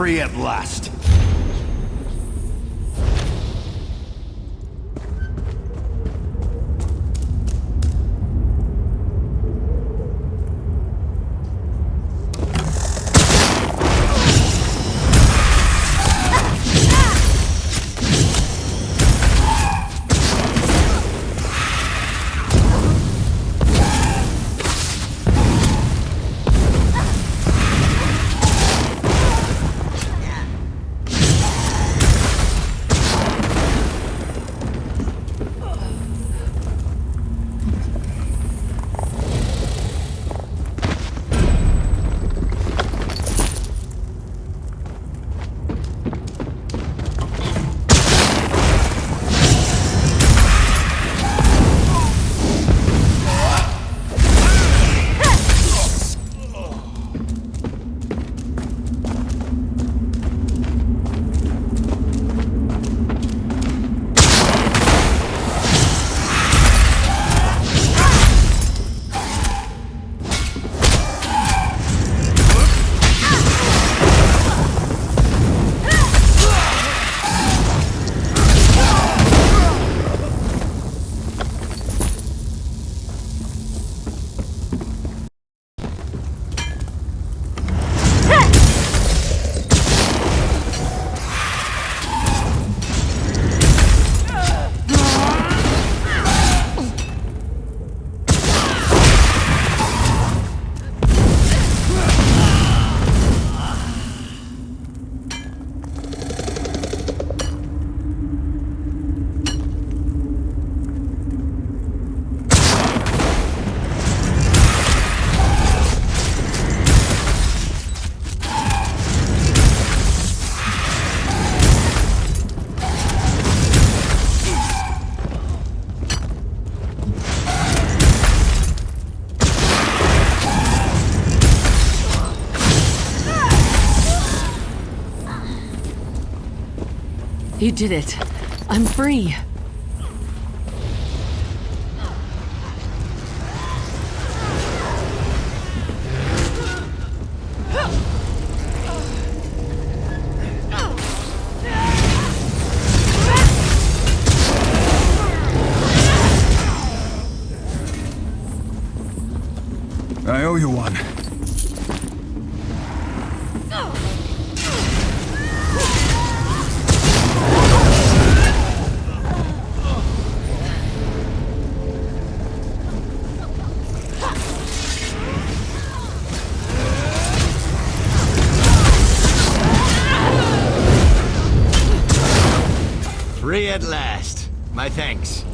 free at last. You did it. I'm free. I owe you one. Free at last. My thanks.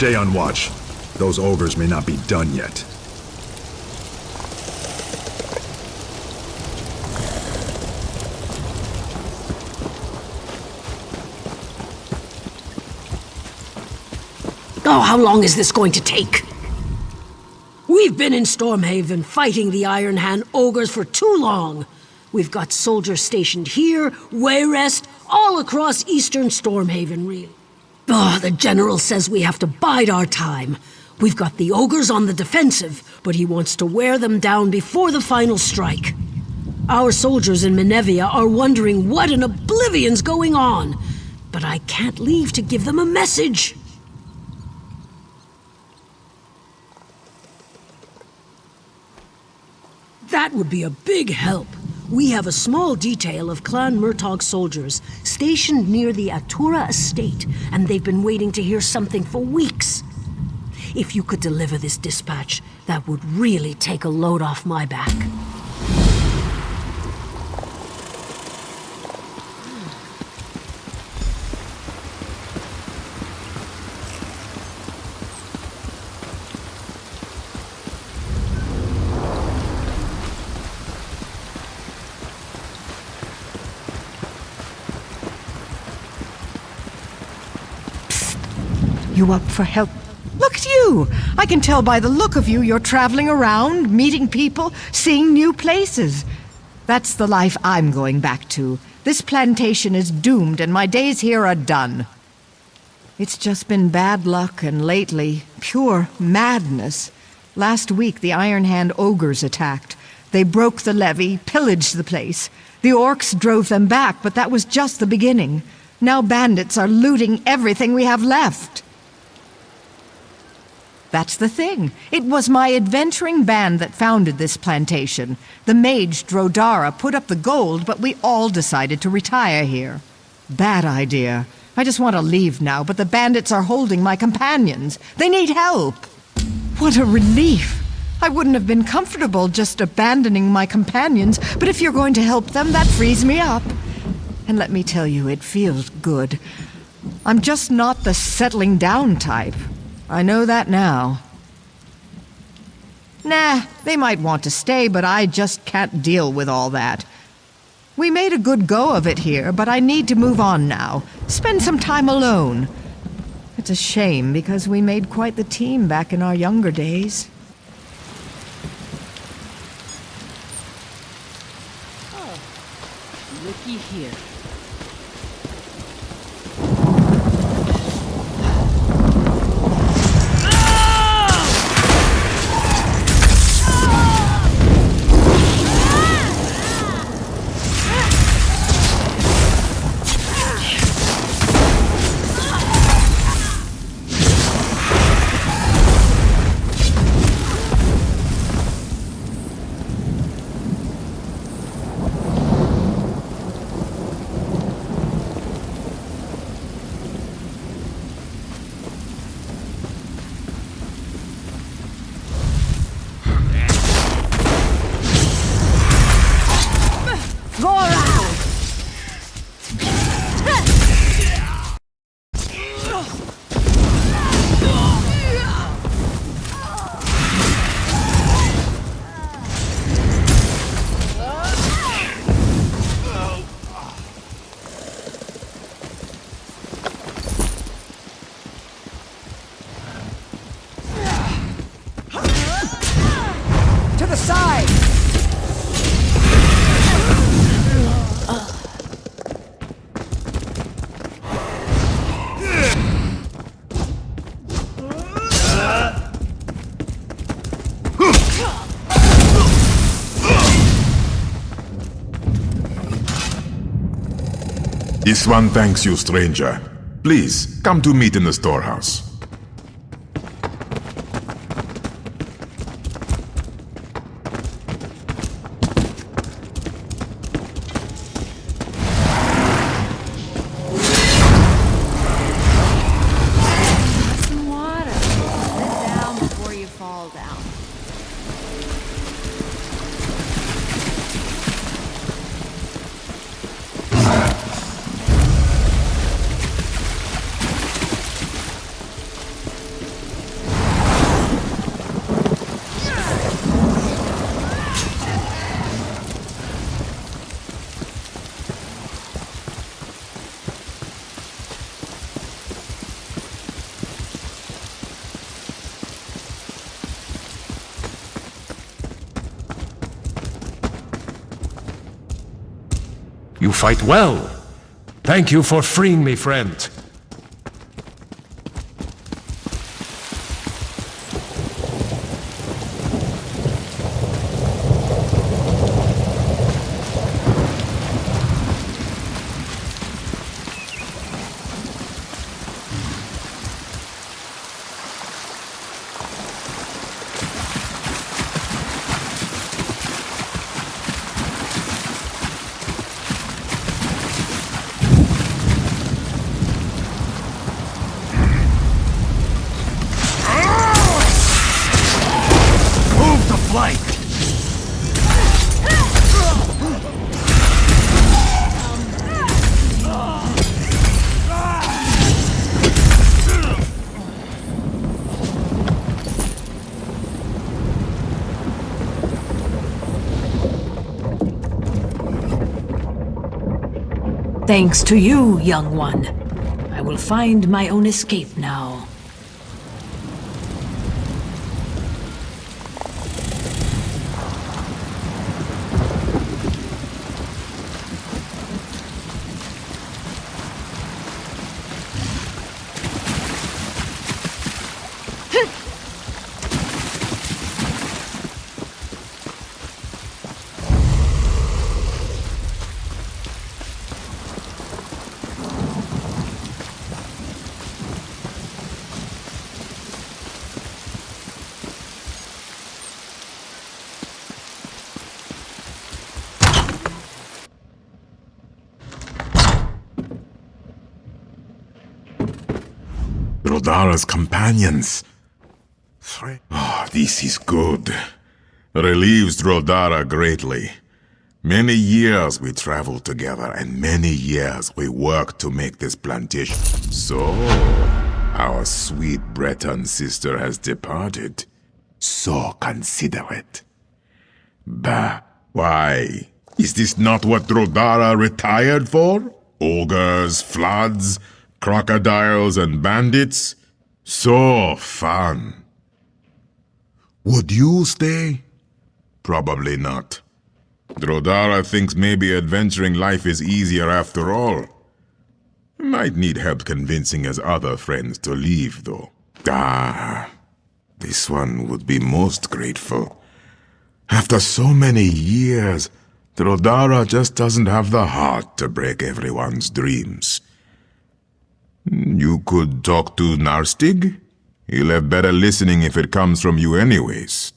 Stay on watch. Those ogres may not be done yet. Oh, how long is this going to take? We've been in Stormhaven fighting the Iron Hand ogres for too long. We've got soldiers stationed here, Wayrest, all across eastern Stormhaven, really. Oh, the General says we have to bide our time. We've got the ogres on the defensive, but he wants to wear them down before the final strike. Our soldiers in Menevia are wondering what in oblivion's going on, but I can't leave to give them a message. That would be a big help. We have a small detail of Clan Murtagh soldiers stationed near the Atura estate, and they've been waiting to hear something for weeks. If you could deliver this dispatch, that would really take a load off my back. You up for help? Look at you! I can tell by the look of you you're traveling around, meeting people, seeing new places. That's the life I'm going back to. This plantation is doomed and my days here are done. It's just been bad luck and lately, pure madness. Last week the Iron Hand ogres attacked. They broke the levee, pillaged the place. The Orcs drove them back, but that was just the beginning. Now bandits are looting everything we have left. That's the thing. It was my adventuring band that founded this plantation. The mage Drodara put up the gold, but we all decided to retire here. Bad idea. I just want to leave now, but the bandits are holding my companions. They need help. What a relief. I wouldn't have been comfortable just abandoning my companions, but if you're going to help them, that frees me up. And let me tell you, it feels good. I'm just not the settling down type. I know that now. Nah, they might want to stay, but I just can't deal with all that. We made a good go of it here, but I need to move on now. Spend some time alone. It's a shame, because we made quite the team back in our younger days. Oh, looky here. This one thanks you, stranger. Please, come to meet in the storehouse. Some water. Sit down before you fall down. You fight well. Thank you for freeing me, friend. Thanks to you, young one. I will find my own escape now. Rodara's companions. Oh, this is good. Relieves Rodara greatly. Many years we traveled together, and many years we worked to make this plantation. So, our sweet Breton sister has departed. So considerate. Bah, why? Is this not what Rodara retired for? Ogres, floods, crocodiles and bandits? So fun. Would you stay? Probably not. Rodara thinks maybe adventuring life is easier after all. Might need help convincing his other friends to leave, though. Ah, this one would be most grateful. After so many years, Rodara just doesn't have the heart to break everyone's dreams. You could talk to Narstig? He'll have better listening if it comes from you anyways.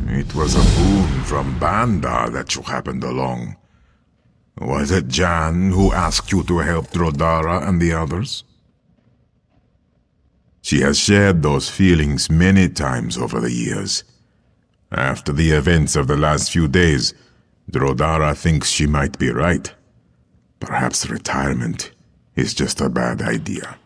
It was a boon from Bandar that you happened along. Was it Jan who asked you to help Rodara and the others? She has shared those feelings many times over the years. After the events of the last few days, Rodara thinks she might be right. Perhaps retirement is just a bad idea.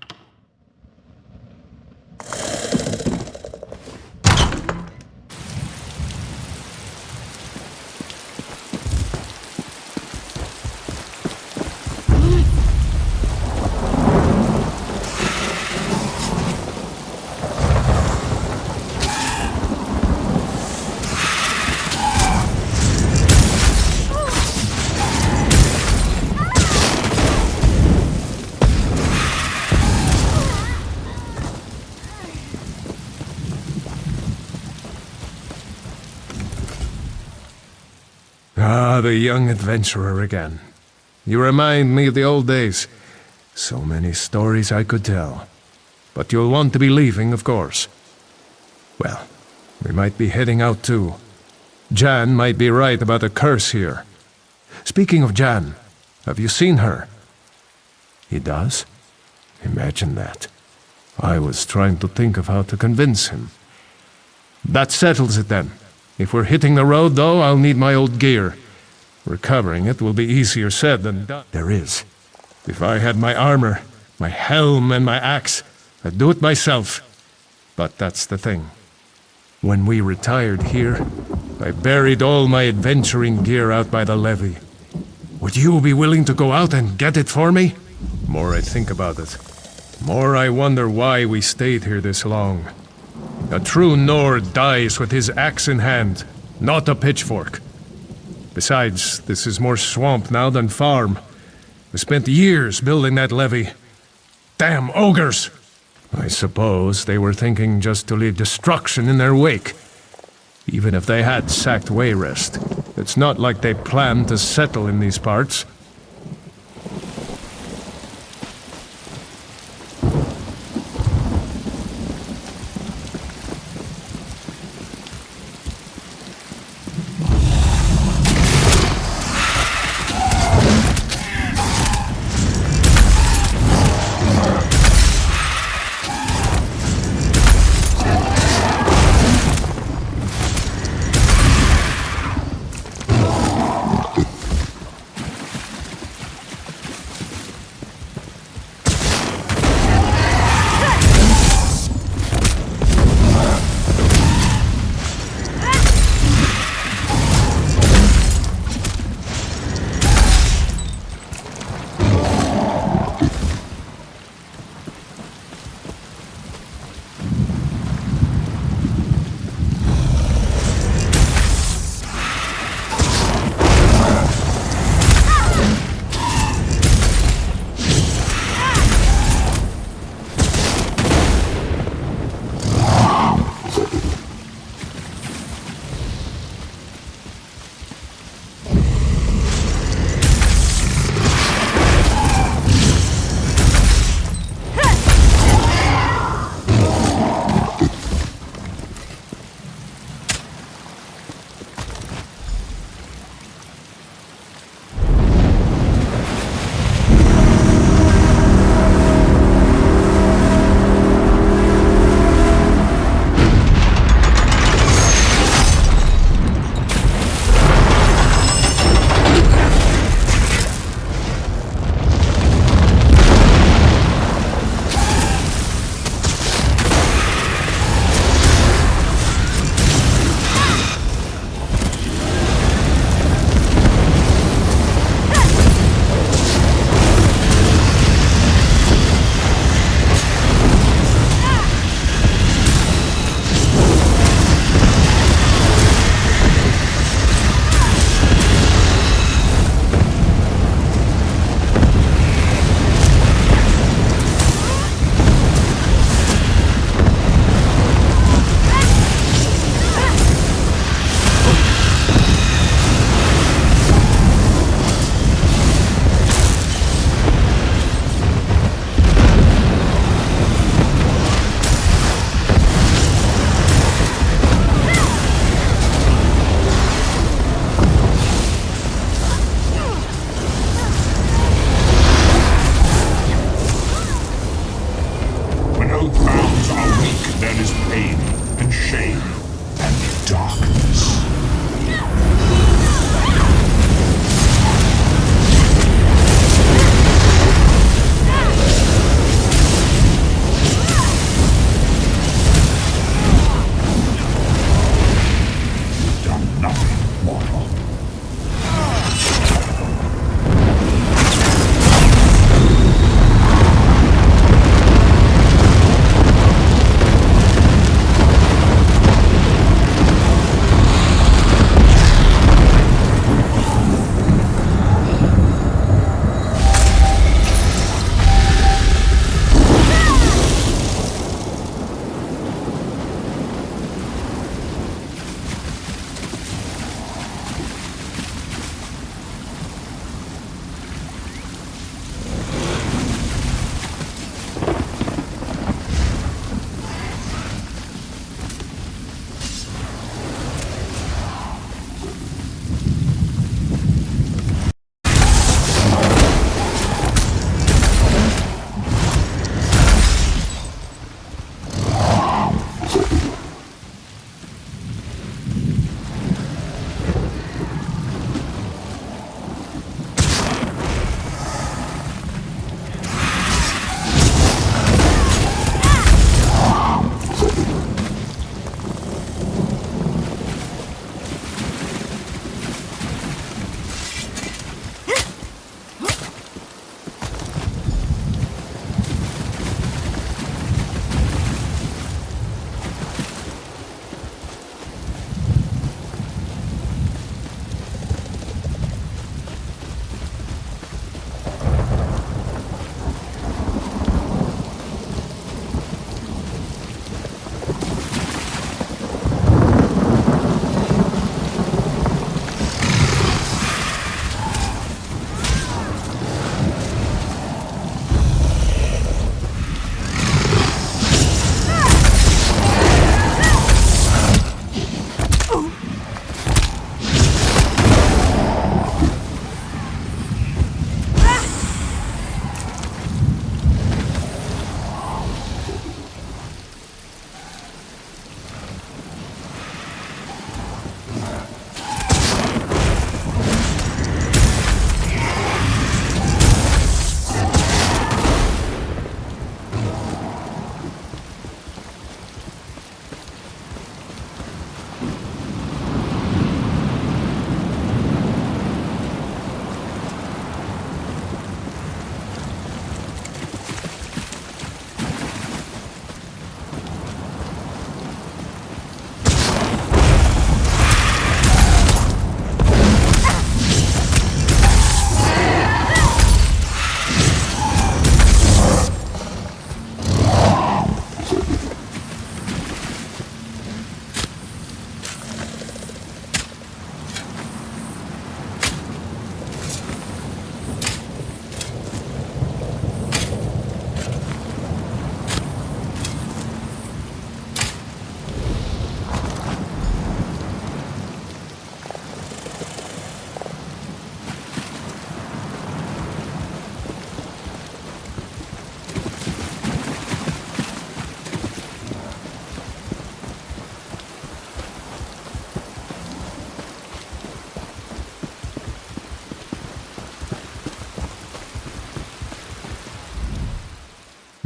Ah, the young adventurer again. You remind me of the old days. So many stories I could tell. But you'll want to be leaving, of course. Well, we might be heading out too. Jan might be right about a curse here. Speaking of Jan, have you seen her? He does? Imagine that. I was trying to think of how to convince him. That settles it then. If we're hitting the road, though, I'll need my old gear. Recovering it will be easier said than done. There is. If I had my armor, my helm, and my axe, I'd do it myself. But that's the thing. When we retired here, I buried all my adventuring gear out by the levee. Would you be willing to go out and get it for me? More I think about it, more I wonder why we stayed here this long. A true Nord dies with his axe in hand, not a pitchfork. Besides, this is more swamp now than farm. We spent years building that levee. Damn ogres! I suppose they were thinking just to leave destruction in their wake. Even if they had sacked Wayrest, it's not like they planned to settle in these parts.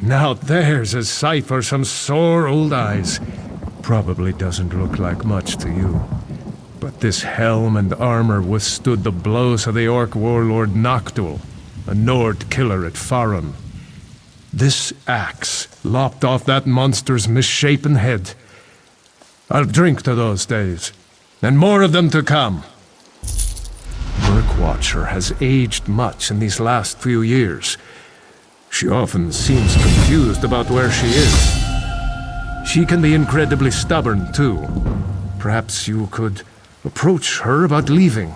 Now there's a sight for some sore old eyes. Probably doesn't look like much to you. But this helm and armor withstood the blows of the orc warlord Noctul, a Nord killer at Farum. This axe lopped off that monster's misshapen head. I'll drink to those days, and more of them to come. Murkwatcher has aged much in these last few years. She often seems confused about where she is. She can be incredibly stubborn, too. Perhaps you could approach her about leaving.